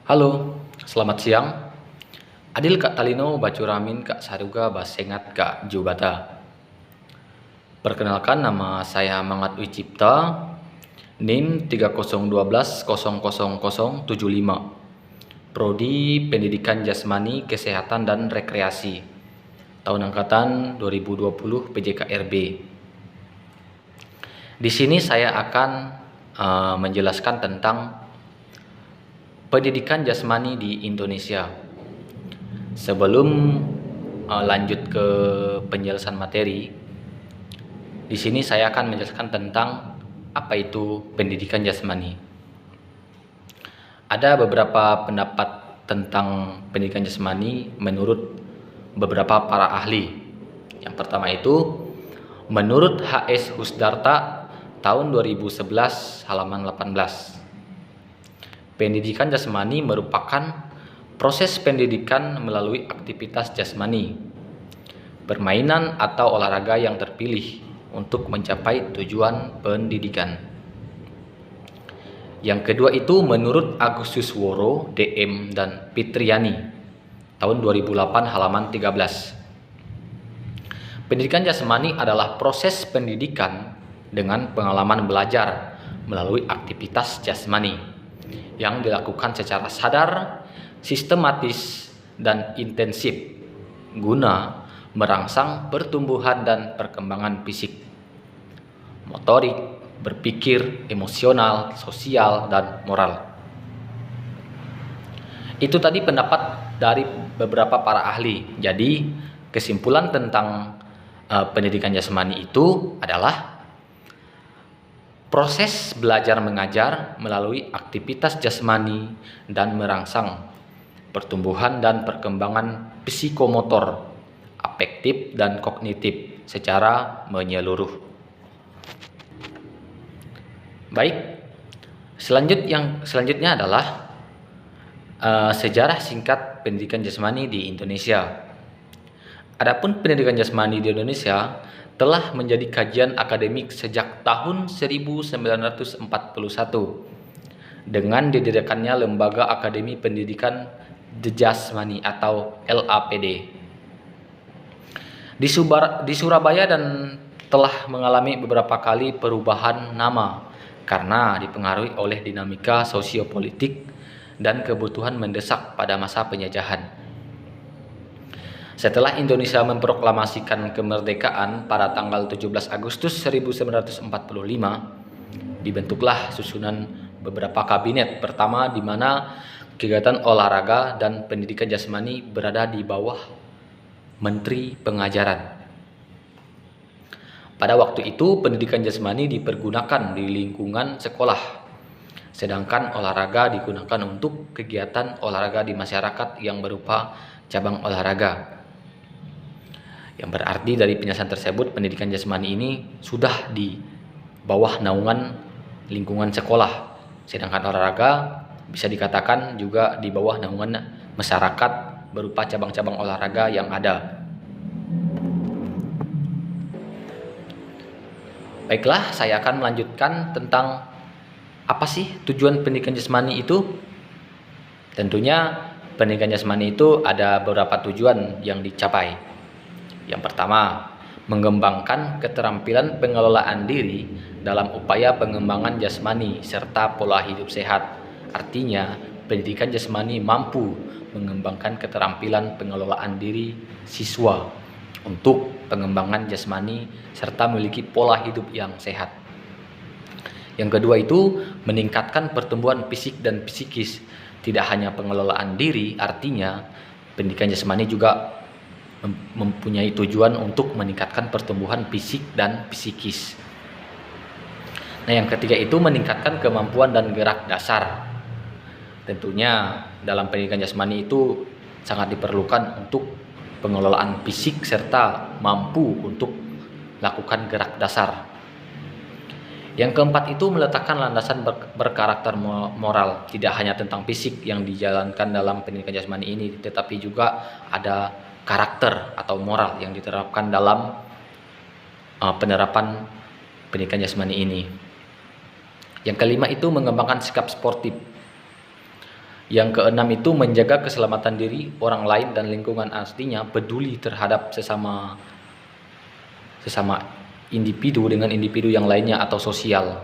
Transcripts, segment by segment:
Halo, selamat siang. Adil Kak Talino Bacuramin Kak Saruga Basengat Kak Jubata. Perkenalkan, nama saya Mangat Wicipta, NIM 3012000075, Prodi Pendidikan Jasmani, Kesehatan dan Rekreasi, tahun angkatan 2020 PJKRB. Di sini saya akan menjelaskan tentang pendidikan jasmani di Indonesia. Sebelum lanjut ke penjelasan materi, di sini saya akan menjelaskan tentang apa itu pendidikan jasmani. Ada beberapa pendapat tentang pendidikan jasmani menurut beberapa para ahli. Yang pertama itu menurut H.S. Husdarta tahun 2011 halaman 18. Pendidikan jasmani merupakan proses pendidikan melalui aktivitas jasmani, permainan atau olahraga yang terpilih untuk mencapai tujuan pendidikan. Yang kedua itu menurut Agustus Woro, DM, dan Fitriani tahun 2008 halaman 13. Pendidikan jasmani adalah proses pendidikan dengan pengalaman belajar melalui aktivitas jasmani yang dilakukan secara sadar, sistematis, dan intensif guna merangsang pertumbuhan dan perkembangan fisik, motorik, berpikir, emosional, sosial, dan moral. Itu tadi pendapat dari beberapa para ahli. Jadi kesimpulan tentang pendidikan jasmani itu adalah proses belajar mengajar melalui aktivitas jasmani dan merangsang pertumbuhan dan perkembangan psikomotor, afektif, dan kognitif secara menyeluruh. Baik, selanjutnya adalah sejarah singkat pendidikan jasmani di Indonesia. Adapun pendidikan jasmani di Indonesia telah menjadi kajian akademik sejak tahun 1941 dengan didirikannya Lembaga Akademi Pendidikan Jasmani atau LAPD di Surabaya, dan telah mengalami beberapa kali perubahan nama karena dipengaruhi oleh dinamika sosiopolitik dan kebutuhan mendesak pada masa penjajahan. Setelah Indonesia memproklamasikan kemerdekaan pada tanggal 17 Agustus 1945, dibentuklah susunan beberapa kabinet pertama di mana kegiatan olahraga dan pendidikan jasmani berada di bawah Menteri Pengajaran. Pada waktu itu pendidikan jasmani dipergunakan di lingkungan sekolah, sedangkan olahraga digunakan untuk kegiatan olahraga di masyarakat yang berupa cabang olahraga. Yang berarti dari penjelasan tersebut, pendidikan jasmani ini sudah di bawah naungan lingkungan sekolah, sedangkan olahraga bisa dikatakan juga di bawah naungan masyarakat berupa cabang-cabang olahraga yang ada. Baiklah, saya akan melanjutkan tentang apa sih tujuan pendidikan jasmani itu. Tentunya pendidikan jasmani itu ada beberapa tujuan yang dicapai. Yang pertama, mengembangkan keterampilan pengelolaan diri dalam upaya pengembangan jasmani serta pola hidup sehat. Artinya, pendidikan jasmani mampu mengembangkan keterampilan pengelolaan diri siswa untuk pengembangan jasmani serta memiliki pola hidup yang sehat. Yang kedua itu meningkatkan pertumbuhan fisik dan psikis. Tidak hanya pengelolaan diri, artinya pendidikan jasmani juga mempunyai tujuan untuk meningkatkan pertumbuhan fisik dan psikis. Nah, yang ketiga itu meningkatkan kemampuan dan gerak dasar. Tentunya dalam pendidikan jasmani itu sangat diperlukan untuk pengelolaan fisik serta mampu untuk lakukan gerak dasar. Yang keempat itu meletakkan landasan berkarakter moral. Tidak hanya tentang fisik yang dijalankan dalam pendidikan jasmani ini, tetapi juga ada karakter atau moral yang diterapkan dalam penerapan pendidikan jasmani ini. Yang kelima itu mengembangkan sikap sportif. Yang keenam itu menjaga keselamatan diri, orang lain dan lingkungan, artinya peduli terhadap sesama individu dengan individu yang lainnya atau sosial.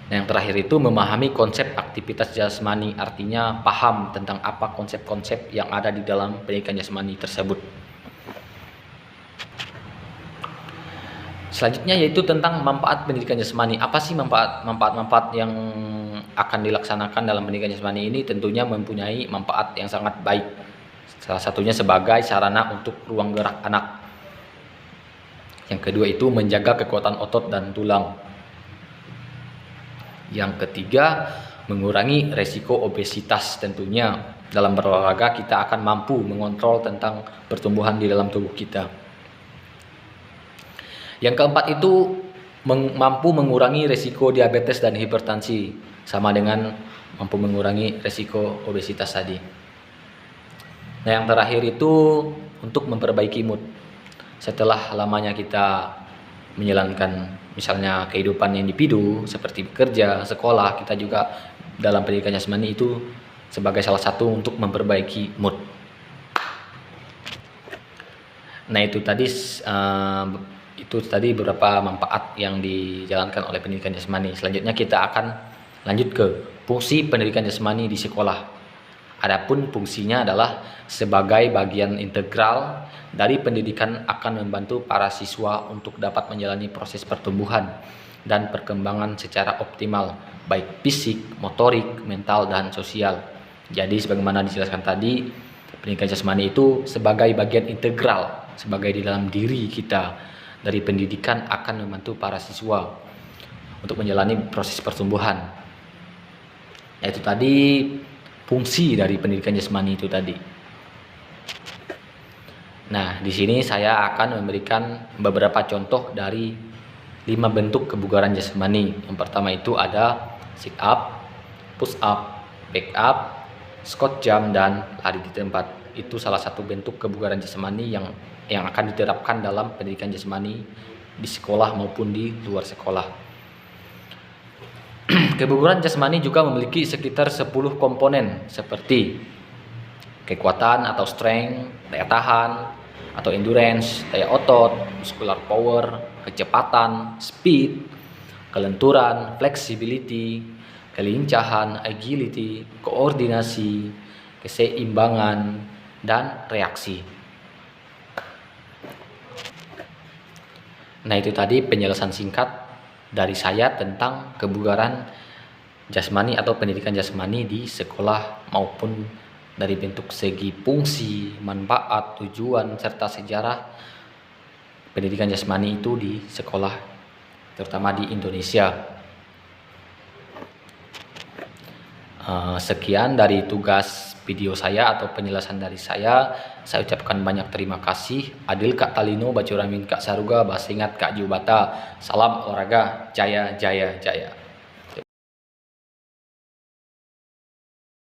Nah, yang terakhir itu memahami konsep aktivitas jasmani, artinya paham tentang apa konsep-konsep yang ada di dalam pendidikan jasmani tersebut. Selanjutnya yaitu tentang manfaat pendidikan jasmani. Apa sih manfaat yang akan dilaksanakan dalam pendidikan jasmani ini? Tentunya mempunyai manfaat yang sangat baik. Salah satunya sebagai sarana untuk ruang gerak anak. Yang kedua itu menjaga kekuatan otot dan tulang. Yang ketiga, mengurangi resiko obesitas. Tentunya dalam berolahraga kita akan mampu mengontrol tentang pertumbuhan di dalam tubuh kita. Yang keempat itu mampu mengurangi resiko diabetes dan hipertensi, sama dengan mampu mengurangi resiko obesitas tadi. Nah, yang terakhir itu untuk memperbaiki mood. Setelah lamanya kita menjalankan misalnya kehidupan individu seperti bekerja, sekolah, kita juga dalam pendidikan jasmani itu sebagai salah satu untuk memperbaiki mood. Nah, itu tadi beberapa manfaat yang dijalankan oleh pendidikan jasmani. Selanjutnya kita akan lanjut ke fungsi pendidikan jasmani di sekolah. Adapun fungsinya adalah sebagai bagian integral dari pendidikan, akan membantu para siswa untuk dapat menjalani proses pertumbuhan dan perkembangan secara optimal, baik fisik, motorik, mental, dan sosial. Jadi sebagaimana dijelaskan tadi, pendidikan jasmani itu sebagai bagian integral, sebagai di dalam diri kita dari pendidikan, akan membantu para siswa untuk menjalani proses pertumbuhan. Yaitu tadi fungsi dari pendidikan jasmani itu tadi. Nah, di sini saya akan memberikan beberapa contoh dari 5 bentuk kebugaran jasmani. Yang pertama itu ada sit up, push up, back up, squat jump, dan lari di tempat. Itu salah satu bentuk kebugaran jasmani yang akan diterapkan dalam pendidikan jasmani di sekolah maupun di luar sekolah. Kebugaran jasmani juga memiliki sekitar 10 komponen seperti kekuatan atau strength, daya tahan atau endurance, daya otot, muscular power, kecepatan, speed, kelenturan, flexibility, kelincahan, agility, koordinasi, keseimbangan, dan reaksi. Nah, itu tadi penjelasan singkat dari saya tentang kebugaran jasmani atau pendidikan jasmani di sekolah, maupun dari bentuk segi fungsi, manfaat, tujuan, serta sejarah pendidikan jasmani itu di sekolah, terutama di Indonesia. Sekian dari tugas video saya atau penjelasan dari saya. Saya ucapkan banyak terima kasih. Adil Kak Talino, Bacuramin Kak Saruga, Basingat Kak Jubata. Salam olahraga, jaya jaya jaya.